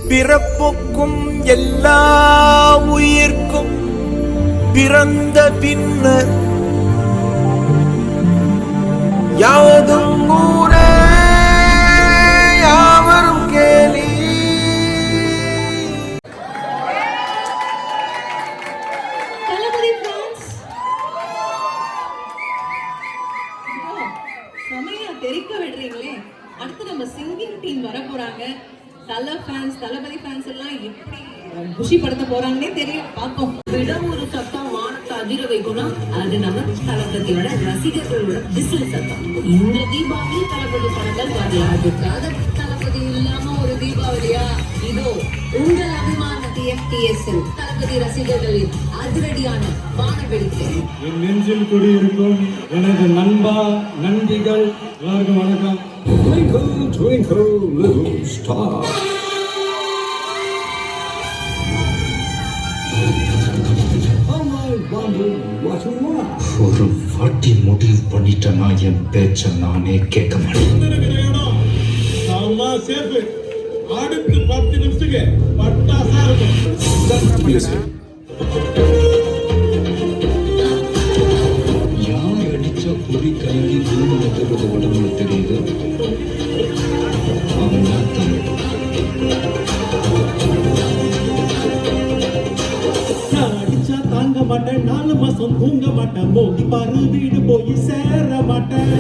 பிறப்புக்கும் எல்லா உயிர்க்கும் பிறந்த பின்னர் யாவதும் ஊரே யாவரும் கேலி. தளபதி ஃபேன்ஸ் செமையா தெரிக்க விடுறீங்களே. அடுத்து நம்ம சிங்கிங் டீம் வர போறாங்க. தளபதி ஃபேன்ஸ் எல்லாம் எப்படி குஷிப்படுத்த போறாங்கன்னே தெரியல, பார்ப்போம். விடம் ஒரு சத்தம் வானத்தை அதிர வைக்கணும். அது நம்ம தளபதியோட ரசிகர்களோட விசில் சத்தம். இந்த தீபாவளி தளபதி படங்கள் வரல, அதுக்காக தளபதி இல்லாம ஒரு தீபாவளியா? இதோ உங்கள் அபிமான TFTSL தளபதி ரசிகர்களின் அதிரடியான வானவெடிக்கை. என் நெஞ்சில் குடியிருக்கும் எனது நண்பா நண்பிகள் எல்லாருக்கும் வணக்கம். Twinkle, twinkle, little star. ஒரு வாட்டி முடிவு பண்ணிட்டேன்னா என் பேச்ச நானே கேட்க மாட்டேன். அடுத்து 10 நிமிஷத்துக்கு பட்டாசா இருக்கும். யார் அடிச்ச பொறி கலங்கி பூமி வந்துடுறது உடம்புல தெரியுது, அவன் தான் தமிழ். அடிச்சா தாங்க மாட்டேன், 4 மாசம் தூங்க மாட்டேன், மோதி பாரு வீடு போய் சேர மாட்டேன்.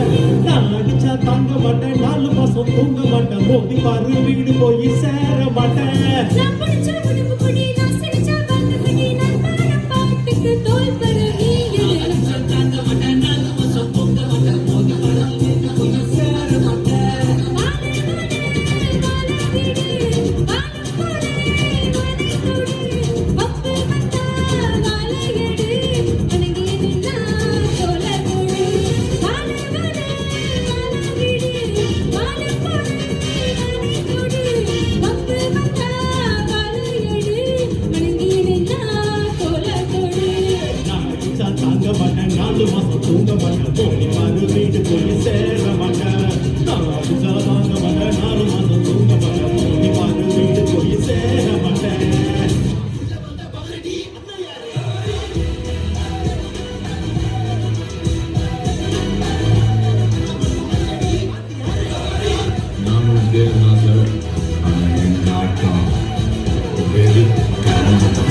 நான் அடிச்சா தாங்க மாட்டேன், 4 மாசம் தூங்க மாட்டேன், மோதி பாரு வீடு போய் சேர மாட்டேன். தூங்க மாட்டேன், போய் பாரு வீடு போய் சேர மாட்டேன். நான் அடிச்சா தாங்க மாட்டேன், 4 மாசம் தூங்க மாட்டேன், போய் பாரு வீடு போய் சேர மாட்டேன். நானும் தேவநாதர், ஆனால் என் ஆட்டம் வெறி கலந்தது.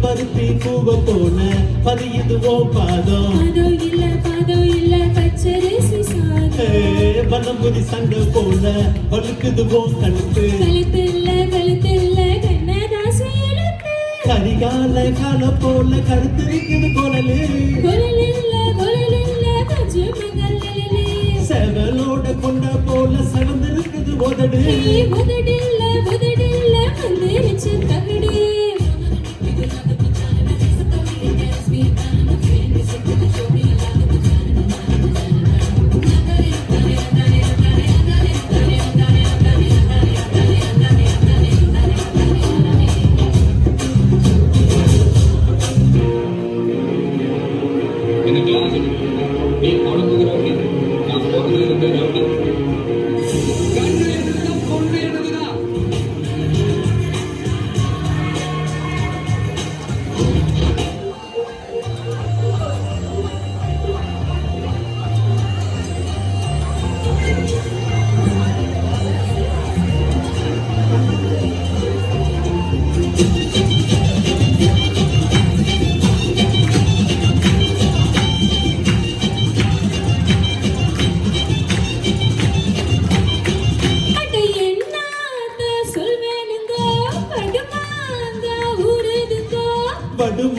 பருத்தி பூவ போன பதியுதுவோ பாதம், வனம்புரி சண்டை போல வழுக்குதுவோ கழுத்து. கரிகால கால போல கருத்து இருக்குது குரலு, செவலோட கொண்ட போல சவந்திருக்குது உதடு.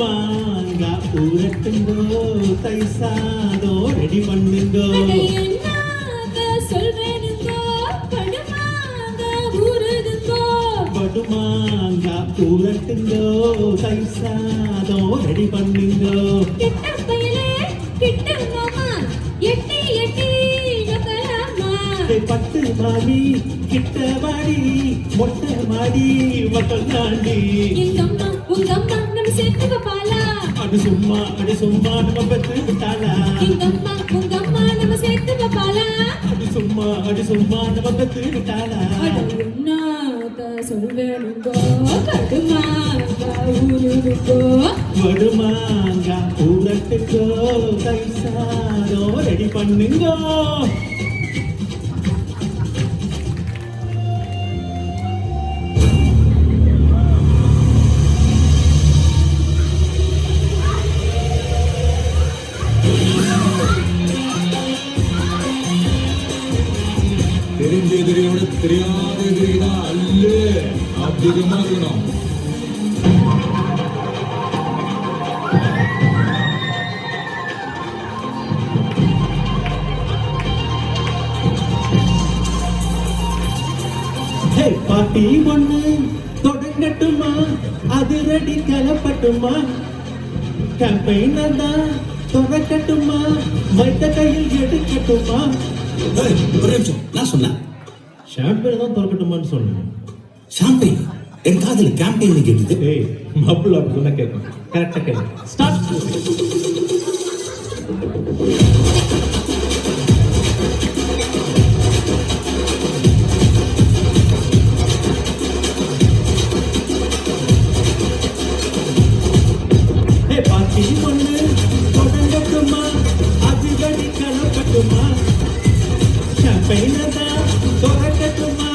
படுமாங்க ஊரட்டுங்கோ தை சாதம் ரெடி பண்ணுங்கோ படுமாங்க ஊரட்டுங்கோ தை சாதம் ரெடி பண்ணுங்கோ பட்டு மாடி கிட்ட வாடி மொட்டை மாடி மக்கள் தாண்டி அடு சும்மா நம்ம பெத்து விட்டாளா அடு சும்மா நம்ம பெத்து விட்டாளா வடுமாங்க ஊரட்டுக்கோ தை சாதம் ரெடி பண்ணுங்கோ தெரிஞ்ச எதிரியோட தெரியாத எதிரினா அல்ல அதிகமா இருக்கணும். பாட்டி ஒண்ணு தொடங்கட்டுமா அதிரடி கலப்பட்டுமா கேம்பெயினர் தான் தொடக்கட்டுமா மைத்த கையில் எடுக்கட்டுமா ஒரு நிமிஷம் நான் சொன்னேன் ஷாம்பெயின் தான் தொடக்கட்டுமான்னு சொன்னேன் ஷாம்பெயின் என் காதல் கேம்பெயின் கேட்டது ஏய் மப்பிள் அப்படி சொன்னா கேட்கும் கரெக்டா கேட்கும் ஸ்டார்ட் பாட்டி ஒண்ணு தொடங்கட்டுமா அதிரடி கலப்பட்டுமா ஷாம்பெயினர் தான் தொடக்கட்டுமா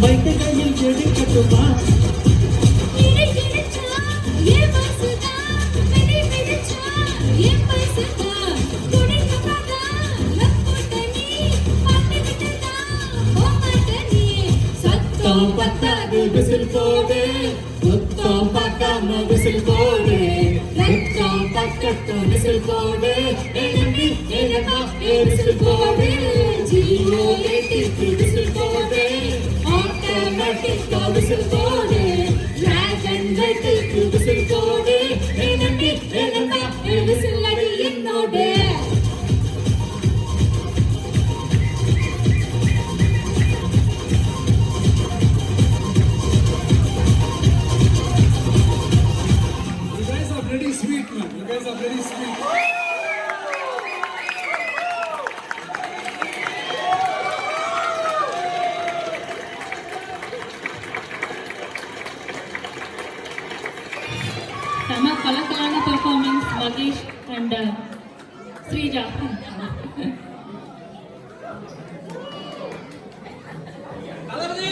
மைத்த கையில் எடுக்கட்டுமா சத்தம் பத்தாது விசில் போடு முத்தம் பார்க்காம விசில் போடு ரத்தம் பக்கட்டும் விசில் போடு ஏனி ஏனமா விசில் போடு ஜீரோ எயிட்டி விசில் போடு ஆட்டோமேட்டிக் விசில் போடு டிராகன் வெயிட் விசில் போடு ஏனி ஏனமா விசில் அடி என்னோட Very sweet, man. You guys are very sweet. செம கலக்கலான performance Mahesh and Sreeja. Thalapathy